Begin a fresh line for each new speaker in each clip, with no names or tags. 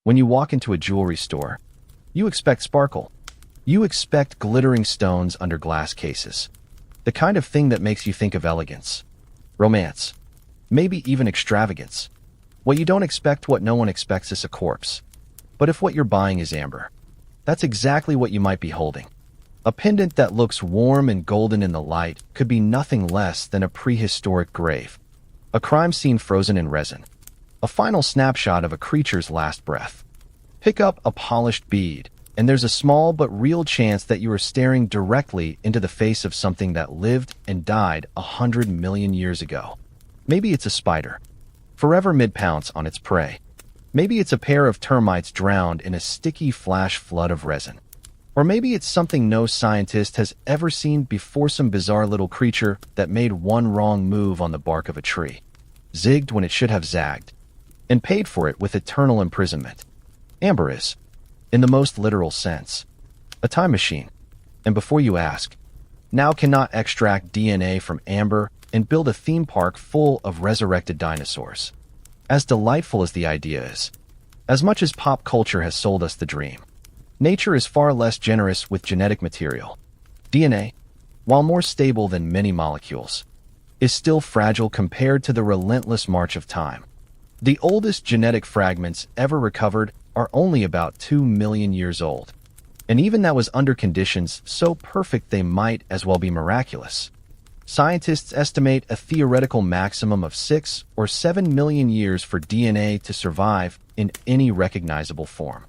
When you walk into a jewelry store, you expect sparkle. You expect glittering stones under glass cases. The kind of thing that makes you think of elegance, romance, maybe even extravagance. What you don't expect, what no one expects, is a corpse. But if what you're buying is amber, that's exactly what you might be holding. A pendant that looks warm and golden in the light could be nothing less than a prehistoric grave. A crime scene frozen in resin. A final snapshot of a creature's last breath. Pick up a polished bead, and there's a small but real chance that you are staring directly into the face of something that lived and died 100 million years ago. Maybe it's a spider, forever mid-pounce on its prey. Maybe it's a pair of termites drowned in a sticky flash flood of resin. Or maybe it's something no scientist has ever seen before, some bizarre little creature that made one wrong move on the bark of a tree, zigged when it should have zagged, and paid for it with eternal imprisonment. Amber is, in the most literal sense, a time machine. And before you ask, now cannot extract DNA from amber and build a theme park full of resurrected dinosaurs. As delightful as the idea is, as much as pop culture has sold us the dream, nature is far less generous with genetic material. DNA, while more stable than many molecules, is still fragile compared to the relentless march of time. The oldest genetic fragments ever recovered are only about 2 million years old. And even that was under conditions so perfect they might as well be miraculous. Scientists estimate a theoretical maximum of 6 or 7 million years for DNA to survive in any recognizable form.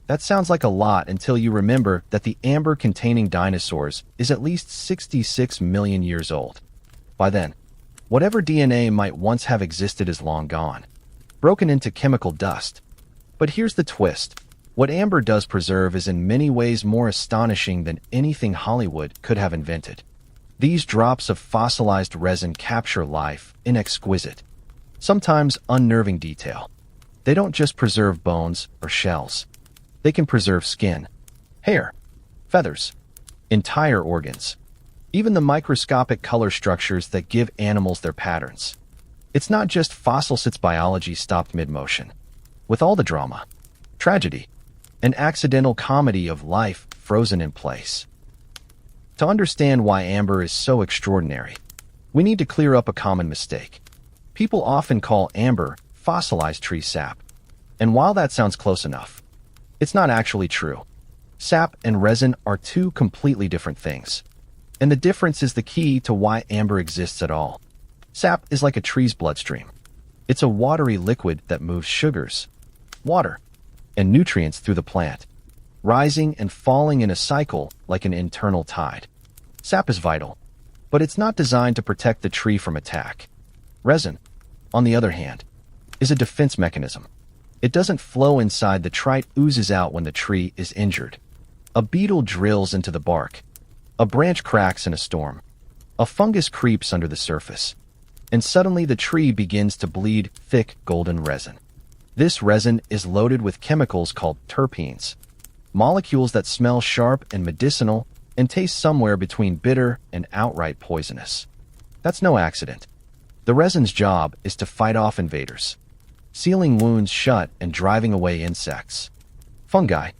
That sounds like a lot until you remember that the amber containing dinosaurs is at least 66 million years old. By then, whatever DNA might once have existed is long gone, broken into chemical dust. But here's the twist. What amber does preserve is in many ways more astonishing than anything Hollywood could have invented. These drops of fossilized resin capture life in exquisite, sometimes unnerving detail. They don't just preserve bones or shells. They can preserve skin, hair, feathers, entire organs, even the microscopic color structures that give animals their patterns. It's not just fossils, it's biology stopped mid-motion. With all the drama, tragedy, and accidental comedy of life frozen in place. To understand why amber is so extraordinary, we need to clear up a common mistake. People often call amber fossilized tree sap. And while that sounds close enough, it's not actually true. Sap and resin are two completely different things. And the difference is the key to why amber exists at all. Sap is like a tree's bloodstream. It's a watery liquid that moves sugars, water, and nutrients through the plant, rising and falling in a cycle like an internal tide. Sap is vital, but it's not designed to protect the tree from attack. Resin, on the other hand, is a defense mechanism. It doesn't flow inside the tree, it oozes out when the tree is injured. A beetle drills into the bark. A branch cracks in a storm. A fungus creeps under the surface. And suddenly the tree begins to bleed thick golden resin. This resin is loaded with chemicals called terpenes, molecules that smell sharp and medicinal and taste somewhere between bitter and outright poisonous. That's no accident. The resin's job is to fight off invaders, sealing wounds shut and driving away insects, fungi,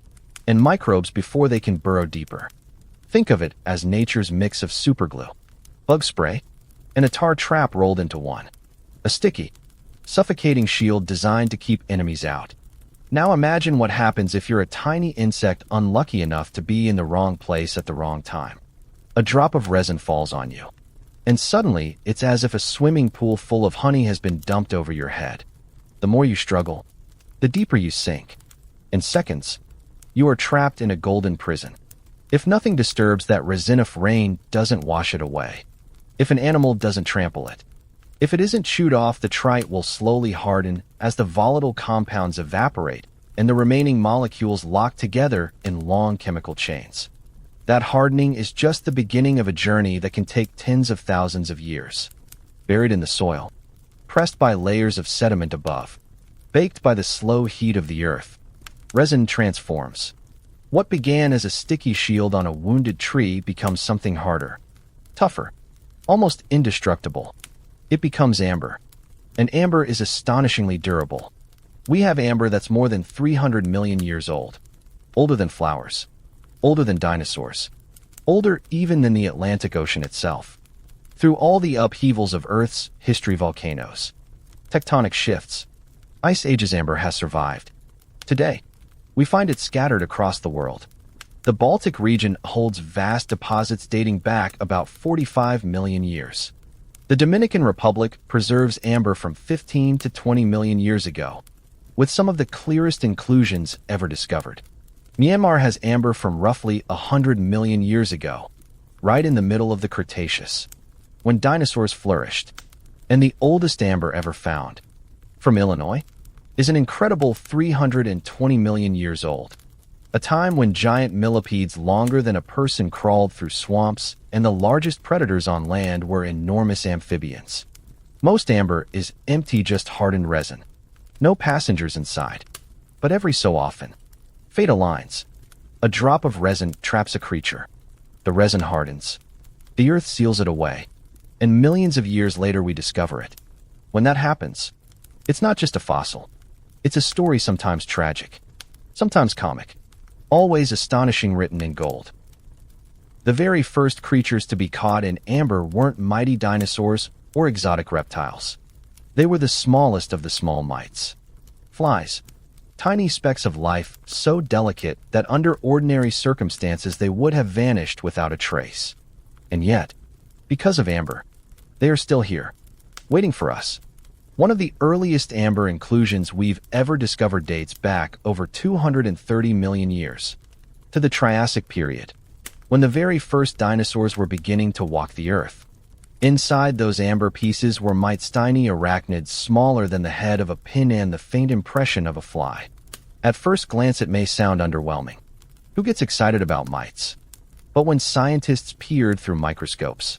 and microbes before they can burrow deeper. Think of it as nature's mix of superglue, bug spray, and a tar trap rolled into one. A sticky, suffocating shield designed to keep enemies out. Now imagine what happens if you're a tiny insect unlucky enough to be in the wrong place at the wrong time. A drop of resin falls on you, and suddenly it's as if a swimming pool full of honey has been dumped over your head. The more you struggle, the deeper you sink. In seconds, you are trapped in a golden prison. If nothing disturbs that resin, if rain doesn't wash it away, if an animal doesn't trample it, if it isn't chewed off, the trite will slowly harden as the volatile compounds evaporate and the remaining molecules lock together in long chemical chains. That hardening is just the beginning of a journey that can take tens of thousands of years. Buried in the soil, pressed by layers of sediment above, baked by the slow heat of the earth, resin transforms. What began as a sticky shield on a wounded tree becomes something harder, tougher, almost indestructible. It becomes amber. And amber is astonishingly durable. We have amber that's more than 300 million years old. Older than flowers. Older than dinosaurs. Older even than the Atlantic Ocean itself. Through all the upheavals of Earth's history, volcanoes, tectonic shifts, ice ages, amber has survived. Today, we find it scattered across the world. The Baltic region holds vast deposits dating back about 45 million years. The Dominican Republic preserves amber from 15 to 20 million years ago, with some of the clearest inclusions ever discovered. Myanmar has amber from roughly 100 million years ago, right in the middle of the Cretaceous, when dinosaurs flourished. And the oldest amber ever found, from Illinois, is an incredible 320 million years old, a time when giant millipedes longer than a person crawled through swamps and the largest predators on land were enormous amphibians. Most amber is empty, just hardened resin. No passengers inside. But every so often, fate aligns. A drop of resin traps a creature. The resin hardens. The earth seals it away. And millions of years later we discover it. When that happens, it's not just a fossil. It's a story, sometimes tragic, sometimes comic, always astonishing, written in gold. The very first creatures to be caught in amber weren't mighty dinosaurs or exotic reptiles. They were the smallest of the small mites. Flies. Tiny specks of life, so delicate that under ordinary circumstances they would have vanished without a trace. And yet, because of amber, they are still here, waiting for us. One of the earliest amber inclusions we've ever discovered dates back over 230 million years, to the Triassic period, when the very first dinosaurs were beginning to walk the earth. Inside those amber pieces were mites, tiny arachnids smaller than the head of a pin and the faint impression of a fly. At first glance it may sound underwhelming. Who gets excited about mites? But when scientists peered through microscopes,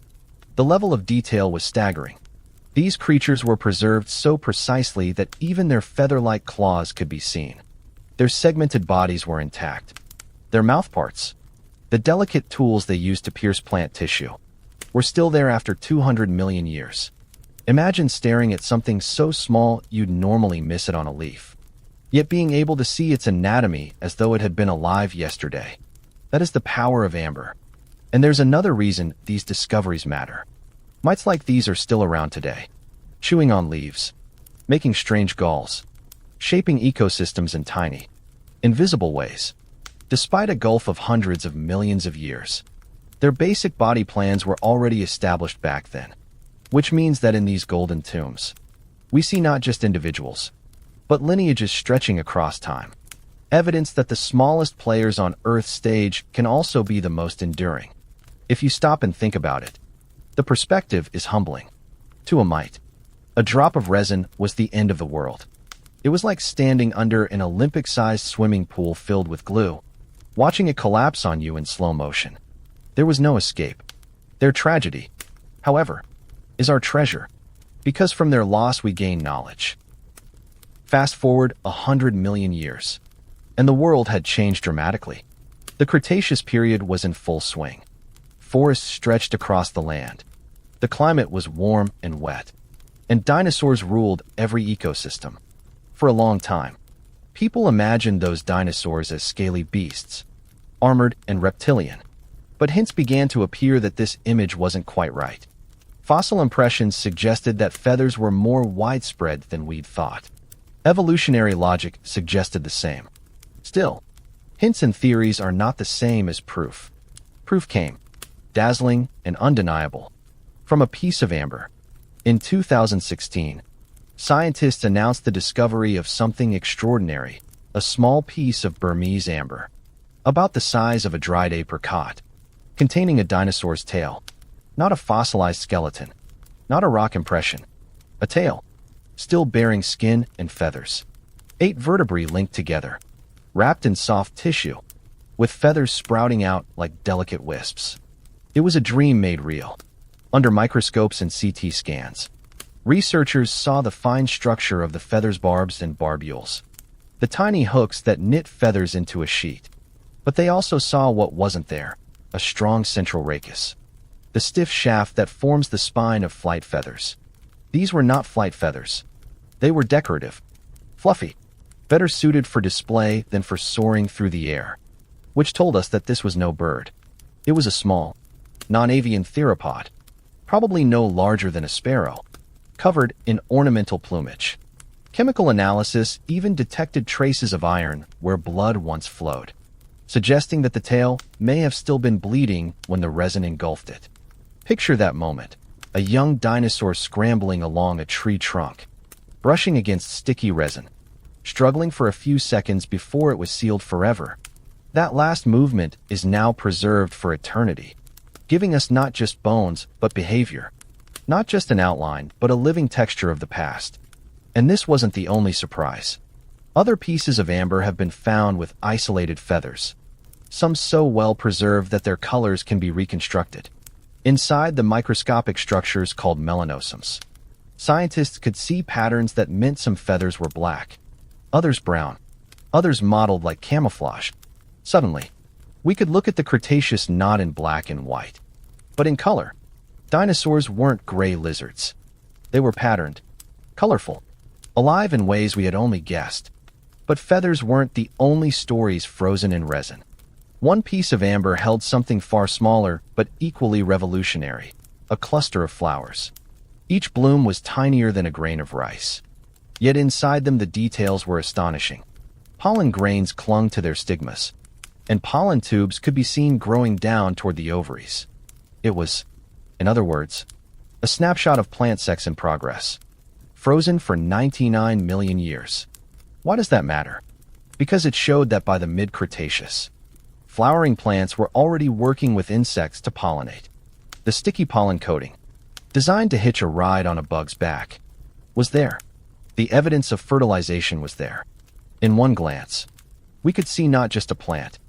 the level of detail was staggering. These creatures were preserved so precisely that even their feather-like claws could be seen. Their segmented bodies were intact. Their mouthparts, the delicate tools they used to pierce plant tissue, were still there after 200 million years. Imagine staring at something so small you'd normally miss it on a leaf, yet being able to see its anatomy as though it had been alive yesterday. That is the power of amber. And there's another reason these discoveries matter. Mites like these are still around today, chewing on leaves, making strange galls, shaping ecosystems in tiny, invisible ways. Despite a gulf of hundreds of millions of years, their basic body plans were already established back then, which means that in these golden tombs, we see not just individuals, but lineages stretching across time. Evidence that the smallest players on Earth's stage can also be the most enduring. If you stop and think about it, the perspective is humbling. To a mite, a drop of resin was the end of the world. It was like standing under an Olympic-sized swimming pool filled with glue, watching it collapse on you in slow motion. There was no escape. Their tragedy, however, is our treasure, because from their loss we gain knowledge. Fast forward 100 million years, and the world had changed dramatically. The Cretaceous period was in full swing. Forests stretched across the land. The climate was warm and wet, and dinosaurs ruled every ecosystem. For a long time, people imagined those dinosaurs as scaly beasts, armored and reptilian. But hints began to appear that this image wasn't quite right. Fossil impressions suggested that feathers were more widespread than we'd thought. Evolutionary logic suggested the same. Still, hints and theories are not the same as proof. Proof came, dazzling and undeniable, from a piece of amber. In 2016, scientists announced the discovery of something extraordinary, a small piece of Burmese amber, about the size of a dried apricot, containing a dinosaur's tail. Not a fossilized skeleton, not a rock impression. A tail, still bearing skin and feathers. 8 vertebrae linked together, wrapped in soft tissue, with feathers sprouting out like delicate wisps. It was a dream made real. Under microscopes and CT scans, researchers saw the fine structure of the feathers, barbs and barbules, the tiny hooks that knit feathers into a sheet. But they also saw what wasn't there, a strong central rachis, the stiff shaft that forms the spine of flight feathers. These were not flight feathers. They were decorative, fluffy, better suited for display than for soaring through the air, which told us that this was no bird. It was a small, non-avian theropod, probably no larger than a sparrow, covered in ornamental plumage. Chemical analysis even detected traces of iron where blood once flowed, suggesting that the tail may have still been bleeding when the resin engulfed it. Picture that moment, a young dinosaur scrambling along a tree trunk, brushing against sticky resin, struggling for a few seconds before it was sealed forever. That last movement is now preserved for eternity, giving us not just bones, but behavior. Not just an outline, but a living texture of the past. And this wasn't the only surprise. Other pieces of amber have been found with isolated feathers, some so well preserved that their colors can be reconstructed. Inside the microscopic structures called melanosomes, scientists could see patterns that meant some feathers were black, others brown, others mottled like camouflage. Suddenly, we could look at the Cretaceous not in black and white, but in color. Dinosaurs weren't gray lizards. They were patterned, colorful, alive in ways we had only guessed. But feathers weren't the only stories frozen in resin. One piece of amber held something far smaller but equally revolutionary, a cluster of flowers. Each bloom was tinier than a grain of rice. Yet inside them the details were astonishing. Pollen grains clung to their stigmas, and pollen tubes could be seen growing down toward the ovaries. It was, in other words, a snapshot of plant sex in progress, frozen for 99 million years. Why does that matter? Because it showed that by the mid-Cretaceous, flowering plants were already working with insects to pollinate. The sticky pollen coating, designed to hitch a ride on a bug's back, was there. The evidence of fertilization was there. In one glance, we could see not just a plant,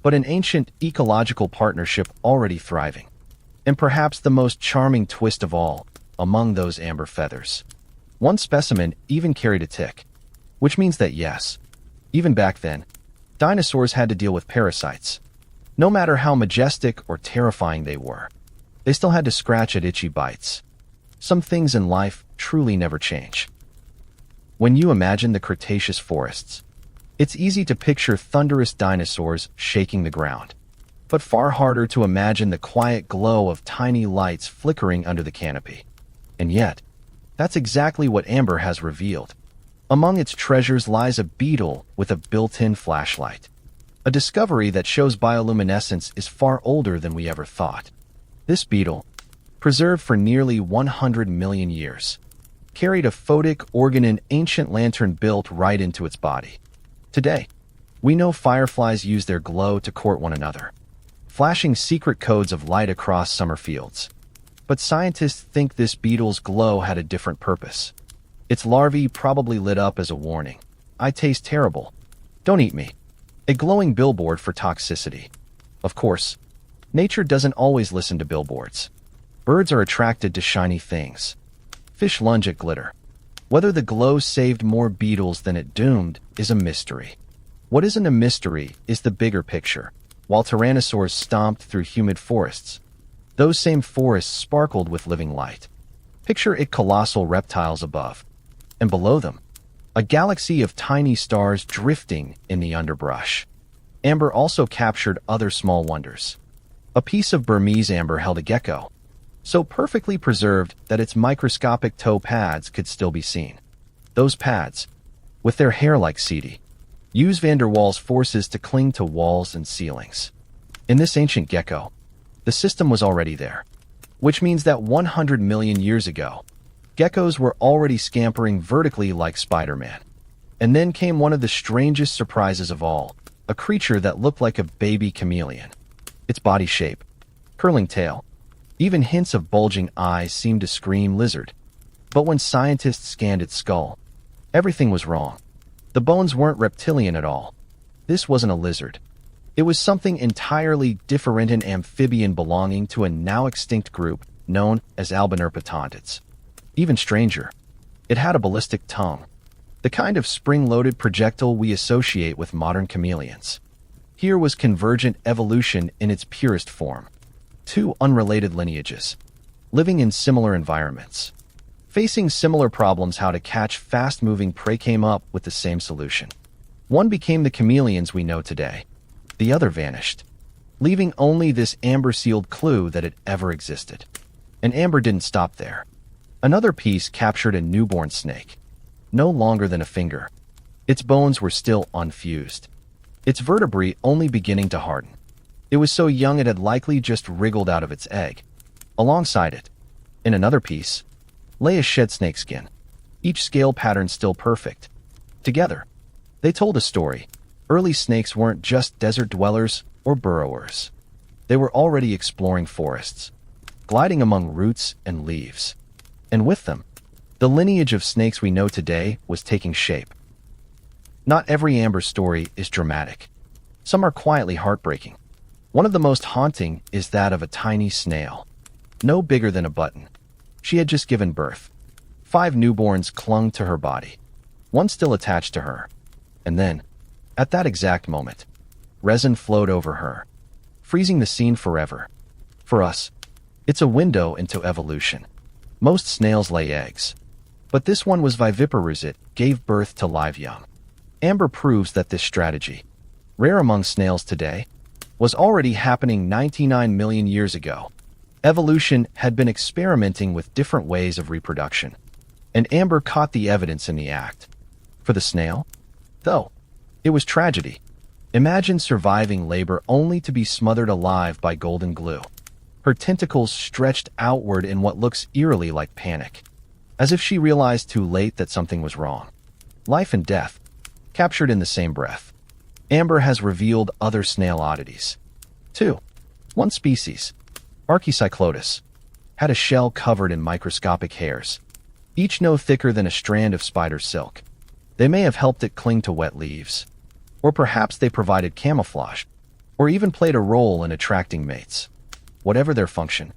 but an ancient ecological partnership already thriving. And perhaps the most charming twist of all, among those amber feathers, one specimen even carried a tick, which means that yes, even back then, dinosaurs had to deal with parasites. No matter how majestic or terrifying they were, they still had to scratch at itchy bites. Some things in life truly never change. When you imagine the Cretaceous forests, it's easy to picture thunderous dinosaurs shaking the ground, but far harder to imagine the quiet glow of tiny lights flickering under the canopy. And yet, that's exactly what amber has revealed. Among its treasures lies a beetle with a built-in flashlight, a discovery that shows bioluminescence is far older than we ever thought. This beetle, preserved for nearly 100 million years, carried a photic organ, an ancient lantern built right into its body. Today, we know fireflies use their glow to court one another, flashing secret codes of light across summer fields. But scientists think this beetle's glow had a different purpose. Its larvae probably lit up as a warning. I taste terrible. Don't eat me. A glowing billboard for toxicity. Of course, nature doesn't always listen to billboards. Birds are attracted to shiny things. Fish lunge at glitter. Whether the glow saved more beetles than it doomed is a mystery. What isn't a mystery is the bigger picture. While tyrannosaurs stomped through humid forests, those same forests sparkled with living light. Picture it, colossal reptiles above, and below them, a galaxy of tiny stars drifting in the underbrush. Amber also captured other small wonders. A piece of Burmese amber held a gecko, so perfectly preserved that its microscopic toe pads could still be seen. Those pads, with their hair like seedy, use van der Waals forces to cling to walls and ceilings. In this ancient gecko, the system was already there, which means that 100 million years ago, geckos were already scampering vertically like Spider-Man. And then came one of the strangest surprises of all, a creature that looked like a baby chameleon. Its body shape, curling tail, even hints of bulging eyes seemed to scream lizard. But when scientists scanned its skull, everything was wrong. The bones weren't reptilian at all. This wasn't a lizard. It was something entirely different, an amphibian belonging to a now extinct group known as albinerpetonids. Even stranger, it had a ballistic tongue, the kind of spring-loaded projectile we associate with modern chameleons. Here was convergent evolution in its purest form. Two unrelated lineages, living in similar environments, facing similar problems. How to catch fast-moving prey came up with the same solution. One became the chameleons we know today. The other vanished, leaving only this amber-sealed clue that it ever existed. And amber didn't stop there. Another piece captured a newborn snake, no longer than a finger. Its bones were still unfused, its vertebrae only beginning to harden. It was so young it had likely just wriggled out of its egg. Alongside it, in another piece, lay a shed snakeskin, each scale pattern still perfect. Together, they told a story. Early snakes weren't just desert dwellers or burrowers. They were already exploring forests, gliding among roots and leaves. And with them, the lineage of snakes we know today was taking shape. Not every amber story is dramatic. Some are quietly heartbreaking. One of the most haunting is that of a tiny snail, no bigger than a button. She had just given birth. 5 newborns clung to her body, one still attached to her. And then, at that exact moment, resin flowed over her, freezing the scene forever. For us, it's a window into evolution. Most snails lay eggs, but this one was viviparous. It gave birth to live young. Amber proves that this strategy, rare among snails today, was already happening 99 million years ago. Evolution had been experimenting with different ways of reproduction, and amber caught the evidence in the act. For the snail, though, it was tragedy. Imagine surviving labor only to be smothered alive by golden glue. Her tentacles stretched outward in what looks eerily like panic, as if she realized too late that something was wrong. Life and death, captured in the same breath. Amber has revealed other snail oddities. 2. One species, Archaecyclotus, had a shell covered in microscopic hairs, each no thicker than a strand of spider silk. They may have helped it cling to wet leaves, or perhaps they provided camouflage, or even played a role in attracting mates. Whatever their function,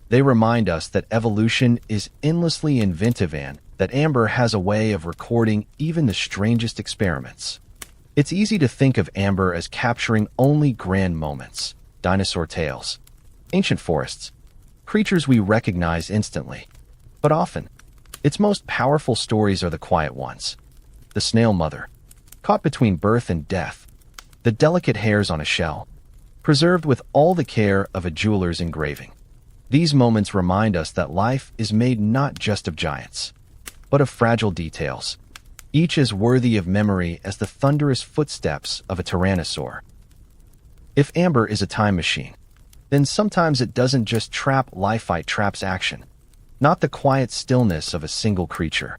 they remind us that evolution is endlessly inventive and that amber has a way of recording even the strangest experiments. It's easy to think of amber as capturing only grand moments, dinosaur tales, ancient forests, creatures we recognize instantly. But often, its most powerful stories are the quiet ones. The snail mother, caught between birth and death, the delicate hairs on a shell, preserved with all the care of a jeweler's engraving. These moments remind us that life is made not just of giants, but of fragile details, each as worthy of memory as the thunderous footsteps of a tyrannosaur. If amber is a time machine, then sometimes it doesn't just trap life, it traps action. Not the quiet stillness of a single creature,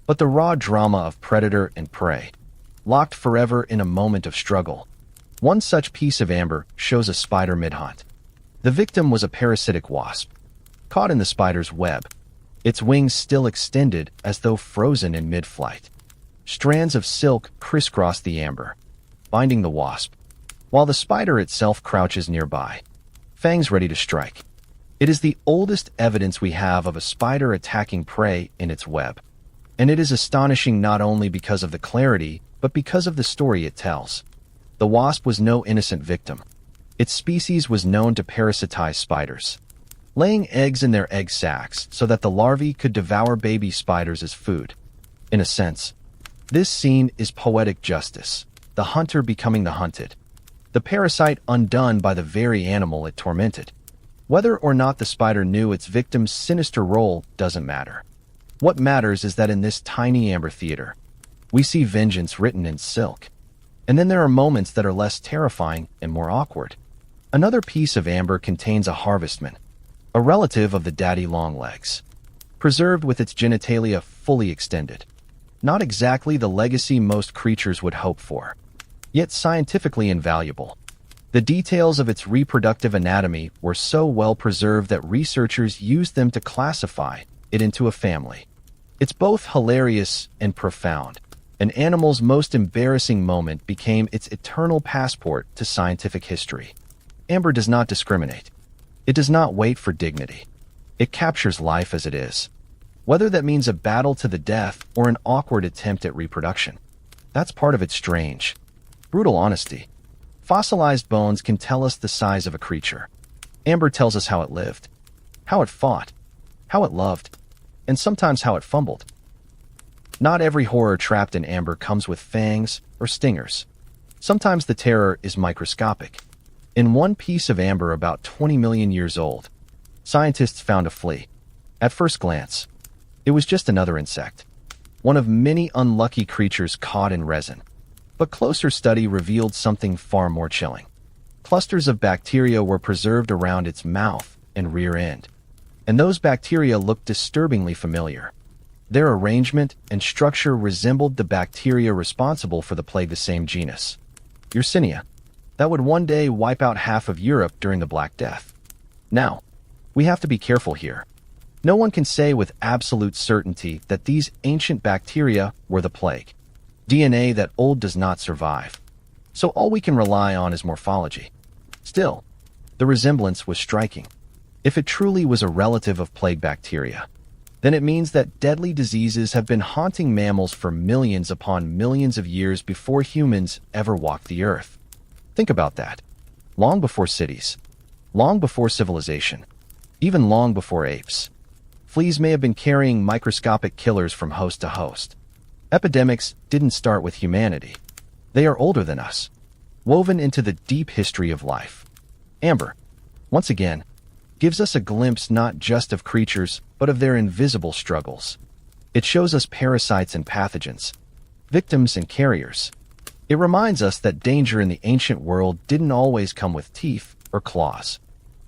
but the raw drama of predator and prey, locked forever in a moment of struggle. One such piece of amber shows a spider mid-hunt. The victim was a parasitic wasp, caught in the spider's web, its wings still extended as though frozen in mid-flight. Strands of silk crisscross the amber, binding the wasp, while the spider itself crouches nearby, fangs ready to strike. It is the oldest evidence we have of a spider attacking prey in its web, and it is astonishing not only because of the clarity, but because of the story it tells. The wasp was no innocent victim. Its species was known to parasitize spiders, laying eggs in their egg sacs so that the larvae could devour baby spiders as food. In a sense, this scene is poetic justice, the hunter becoming the hunted, the parasite undone by the very animal it tormented. Whether or not the spider knew its victim's sinister role doesn't matter. What matters is that in this tiny amber theater, we see vengeance written in silk. And then there are moments that are less terrifying and more awkward. Another piece of amber contains a harvestman, a relative of the daddy longlegs, preserved with its genitalia fully extended. Not exactly the legacy most creatures would hope for, yet scientifically invaluable. The details of its reproductive anatomy were so well preserved that researchers used them to classify it into a family. It's both hilarious and profound. An animal's most embarrassing moment became its eternal passport to scientific history. Amber does not discriminate. It does not wait for dignity. It captures life as it is, whether that means a battle to the death or an awkward attempt at reproduction. That's part of its strange, brutal honesty. Fossilized bones can tell us the size of a creature. Amber tells us how it lived, how it fought, how it loved, and sometimes how it fumbled. Not every horror trapped in amber comes with fangs or stingers. Sometimes the terror is microscopic. In one piece of amber about 20 million years old, scientists found a flea. At first glance, it was just another insect, one of many unlucky creatures caught in resin. But closer study revealed something far more chilling. Clusters of bacteria were preserved around its mouth and rear end, and those bacteria looked disturbingly familiar. Their arrangement and structure resembled the bacteria responsible for the plague, the same genus, Yersinia, that would one day wipe out half of Europe during the Black Death. Now, we have to be careful here. No one can say with absolute certainty that these ancient bacteria were the plague. DNA that old does not survive, so all we can rely on is morphology. Still, the resemblance was striking. If it truly was a relative of plague bacteria, then it means that deadly diseases have been haunting mammals for millions upon millions of years before humans ever walked the earth. Think about that. Long before cities, long before civilization, even long before apes, fleas may have been carrying microscopic killers from host to host. Epidemics didn't start with humanity. They are older than us, woven into the deep history of life. Amber, once again, gives us a glimpse not just of creatures, but of their invisible struggles. It shows us parasites and pathogens, victims and carriers. It reminds us that danger in the ancient world didn't always come with teeth or claws.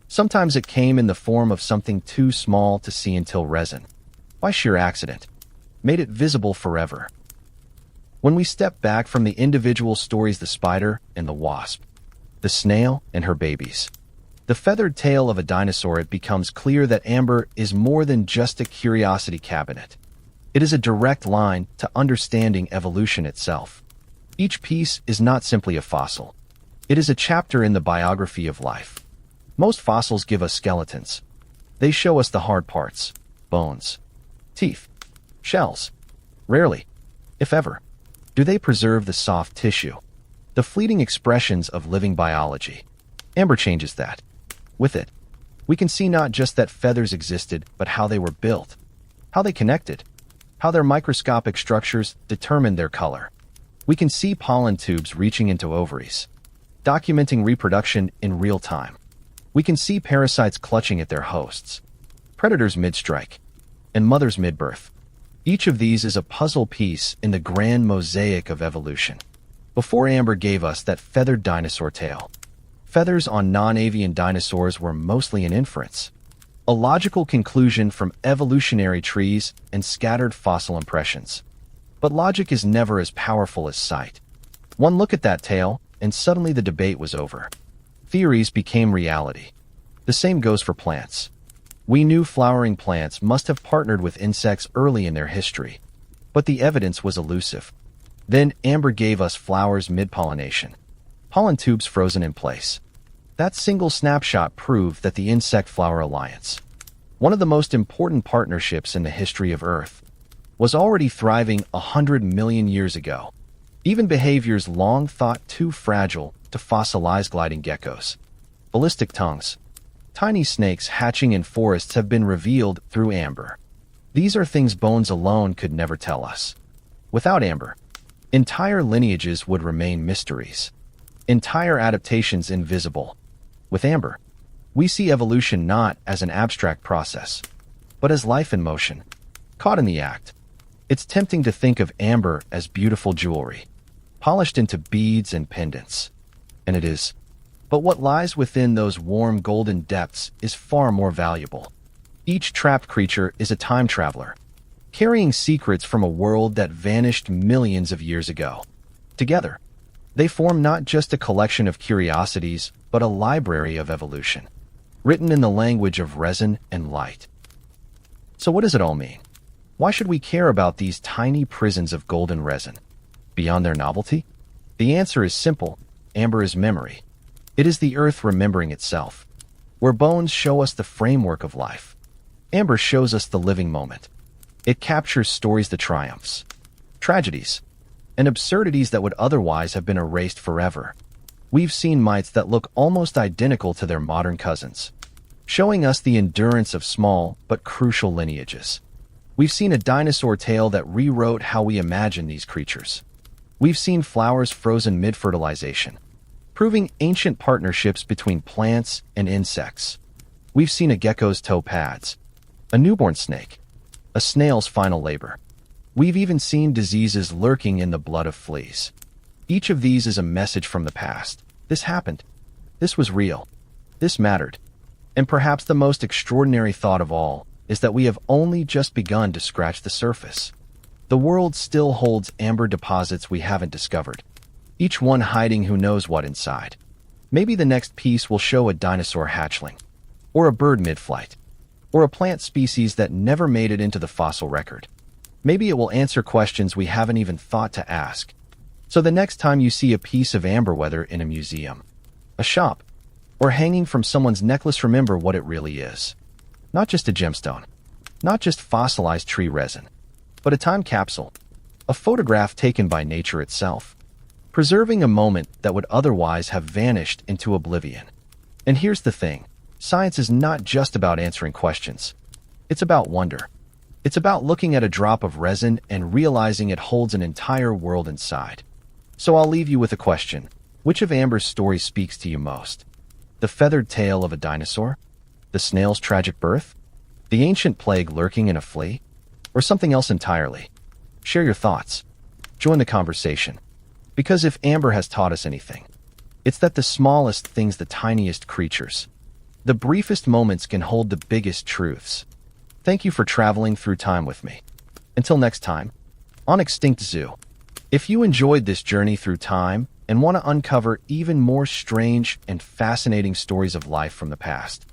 Sometimes it came in the form of something too small to see until resin, by sheer accident, made it visible forever. When we step back from the individual stories, the spider and the wasp, the snail and her babies, the feathered tail of a dinosaur, it becomes clear that amber is more than just a curiosity cabinet. It is a direct line to understanding evolution itself. Each piece is not simply a fossil. It is a chapter in the biography of life. Most fossils give us skeletons. They show us the hard parts, bones, teeth, shells. Rarely, if ever, do they preserve the soft tissue, the fleeting expressions of living biology. Amber changes that. With it, we can see not just that feathers existed, but how they were built, how they connected, how their microscopic structures determined their color. We can see pollen tubes reaching into ovaries, documenting reproduction in real time. We can see parasites clutching at their hosts, predators mid-strike, and mothers mid-birth. Each of these is a puzzle piece in the grand mosaic of evolution. Before amber gave us that feathered dinosaur tail, feathers on non-avian dinosaurs were mostly an inference, a logical conclusion from evolutionary trees and scattered fossil impressions. But logic is never as powerful as sight. One look at that tail, and suddenly the debate was over. Theories became reality. The same goes for plants. We knew flowering plants must have partnered with insects early in their history, but the evidence was elusive. Then amber gave us flowers mid-pollination, pollen tubes frozen in place. That single snapshot proved that the insect-flower alliance, one of the most important partnerships in the history of Earth, was already thriving 100 million years ago. Even behaviors long thought too fragile to fossilize, gliding geckos, ballistic tongues, tiny snakes hatching in forests, have been revealed through amber. These are things bones alone could never tell us. Without amber, entire lineages would remain mysteries, entire adaptations invisible. With amber, we see evolution not as an abstract process, but as life in motion, caught in the act. It's tempting to think of amber as beautiful jewelry, polished into beads and pendants. And it is. But what lies within those warm golden depths is far more valuable. Each trapped creature is a time traveler, carrying secrets from a world that vanished millions of years ago. Together, they form not just a collection of curiosities, but a library of evolution, written in the language of resin and light. So what does it all mean? Why should we care about these tiny prisons of golden resin? Beyond their novelty? The answer is simple. Amber is memory. It is the earth remembering itself. Where bones show us the framework of life, amber shows us the living moment. It captures stories, the triumphs, tragedies, and absurdities that would otherwise have been erased forever. We've seen mites that look almost identical to their modern cousins, showing us the endurance of small but crucial lineages. We've seen a dinosaur tale that rewrote how we imagine these creatures. We've seen flowers frozen mid-fertilization, proving ancient partnerships between plants and insects. We've seen a gecko's toe pads, a newborn snake, a snail's final labor. We've even seen diseases lurking in the blood of fleas. Each of these is a message from the past. This happened. This was real. This mattered. And perhaps the most extraordinary thought of all is that we have only just begun to scratch the surface. The world still holds amber deposits we haven't discovered, each one hiding who knows what inside. Maybe the next piece will show a dinosaur hatchling, or a bird mid-flight, or a plant species that never made it into the fossil record. Maybe it will answer questions we haven't even thought to ask. So the next time you see a piece of amber, whether in a museum, a shop, or hanging from someone's necklace, remember what it really is. Not just a gemstone, not just fossilized tree resin, but a time capsule, a photograph taken by nature itself, preserving a moment that would otherwise have vanished into oblivion. And here's the thing, science is not just about answering questions. It's about wonder. It's about looking at a drop of resin and realizing it holds an entire world inside. So I'll leave you with a question. Which of Amber's stories speaks to you most? The feathered tale of a dinosaur? The snail's tragic birth? The ancient plague lurking in a flea? Or something else entirely? Share your thoughts. Join the conversation. Because if Amber has taught us anything, it's that the smallest things, the tiniest creatures, the briefest moments can hold the biggest truths. Thank you for traveling through time with me. Until next time, on Extinct Zoo. If you enjoyed this journey through time and want to uncover even more strange and fascinating stories of life from the past,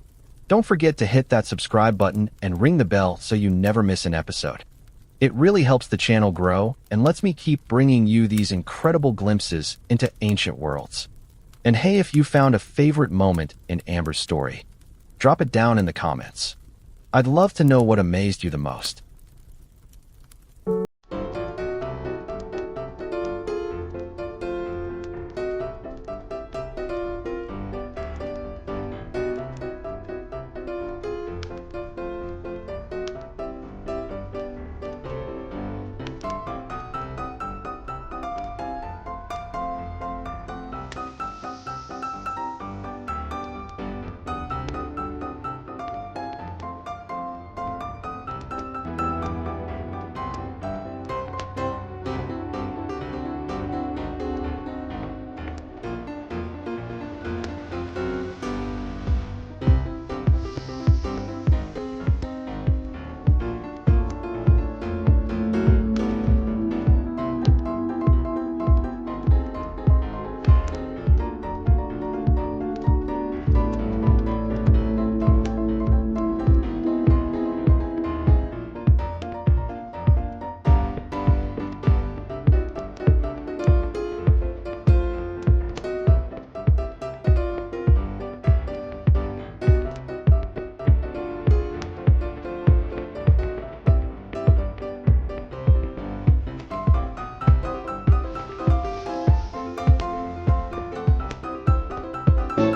don't forget to hit that subscribe button and ring the bell so you never miss an episode. It really helps the channel grow and lets me keep bringing you these incredible glimpses into ancient worlds. And hey, if you found a favorite moment in Amber's story, drop it down in the comments. I'd love to know what amazed you the most.